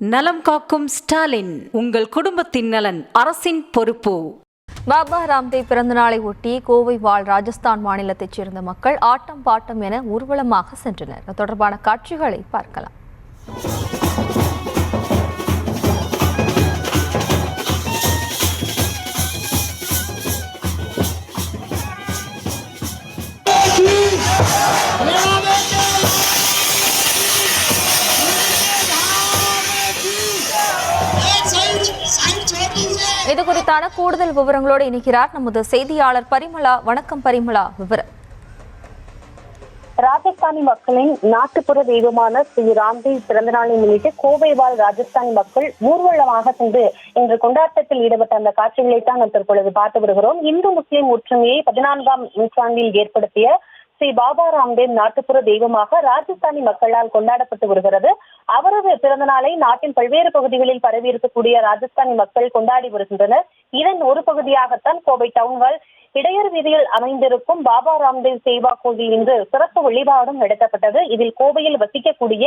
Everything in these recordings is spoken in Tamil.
நலம் காக்கும் ஸ்டாலின், உங்கள் குடும்பத்தின் நலன் அரசின் பொறுப்பு. பாபா ராம்தேவ் பிறந்தநாளை ஒட்டி கோவை வாழ் ராஜஸ்தான் மாநிலத்தைச் சேர்ந்த மக்கள் ஆட்டம் பாட்டம் என ஊர்வலமாக சென்றனர். தொடர்பான காட்சிகளை பார்க்கலாம். இது குறித்தான கூடுதல் விவரங்களோடு இணைக்கிறார் நமது செய்தியாளர் பரிமளா. வணக்கம் பரிமளா, விவரம். ராஜஸ்தானி மக்களின் நாட்டுப்புற தெய்வமான ஸ்ரீ ராம்தேவ் பிறந்த நாளை முன்னிட்டு கோவை வாழ் ராஜஸ்தானி மக்கள் ஊர்வலமாக சென்று இன்று கொண்டாட்டத்தில் ஈடுபட்ட அந்த காட்சிகளை தான் நாம் தற்பொழுது பார்த்து வருகிறோம். இந்து முஸ்லிம் ஒற்றுமையை 14ஆம் நூற்றாண்டில் ஏற்படுத்திய ஸ்ரீ பாபா ராம்தேவ் நாட்டுப்புற தெய்வமாக ராஜஸ்தானி மக்களால் கொண்டாடப்பட்டு வருகிறது. அவரது பிறந்த நாளை நாட்டின் பல்வேறு பகுதிகளில் பரவி இருக்கக்கூடிய ராஜஸ்தானி மக்கள் கொண்டாடி வருகின்றனர். இதன் ஒரு பகுதியாகத்தான் கோவை டவுன்ஹால் இடையர் வீதியில் அமைந்திருக்கும் பாபா ராம்தேவ் சேவா கோவில் இன்று சிறப்பு வழிபாடும் நடத்தப்பட்டது. இதில் கோவையில் வசிக்கக்கூடிய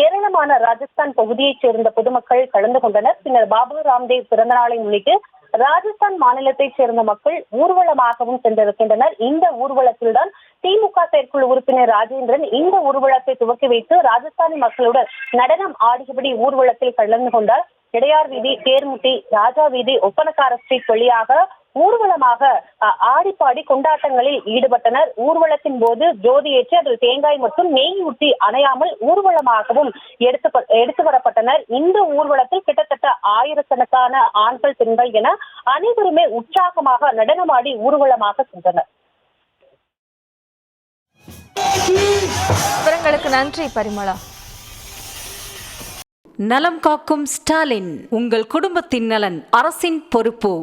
ஏராளமான ராஜஸ்தான் பகுதியைச் சேர்ந்த பொதுமக்கள் கலந்து கொண்டனர். பின்னர் பாபா ராம்தேவ் பிறந்த நாளை முன்னிட்டு ராஜஸ்தான் மாநிலத்தைச் சேர்ந்த மக்கள் ஊர்வலமாகவும் சென்றிருக்கின்றனர். இந்த ஊர்வலத்தில்தான் திமுக செயற்குழு உறுப்பினர் ராஜேந்திரன் இந்த ஊர்வலத்தை துவக்கி வைத்து ராஜஸ்தானி மக்களுடன் நடனம் ஆடியபடி ஊர்வலத்தில் கலந்து கொண்டார். இடையார் வீதி, தேர்முட்டி, ராஜா வீதி, ஒப்பனக்கார ஸ்ட்ரீட் வழியாக ஊர்வலமாக ஆடிப்பாடி கொண்டாட்டங்களில் ஈடுபட்டனர். ஊர்வலத்தின் போது ஜோதி ஏற்றி அதில் தேங்காய் மற்றும் நெய் ஊற்றி அணையாமல் ஊர்வலமாகவும் எடுத்து வரப்பட்டனர். இந்த ஊர்வலத்தில் கிட்டத்தட்ட ஆயிரக்கணக்கான ஆண்கள், பெண்கள் என அனைவருமே உற்சாகமாக நடனமாடி ஊர்வலமாக சென்றனர். விவரங்களுக்கு நன்றி பரிமளா. நலம் காக்கும் ஸ்டாலின், உங்கள் குடும்பத்தின் நலன் அரசின் பொறுப்பு.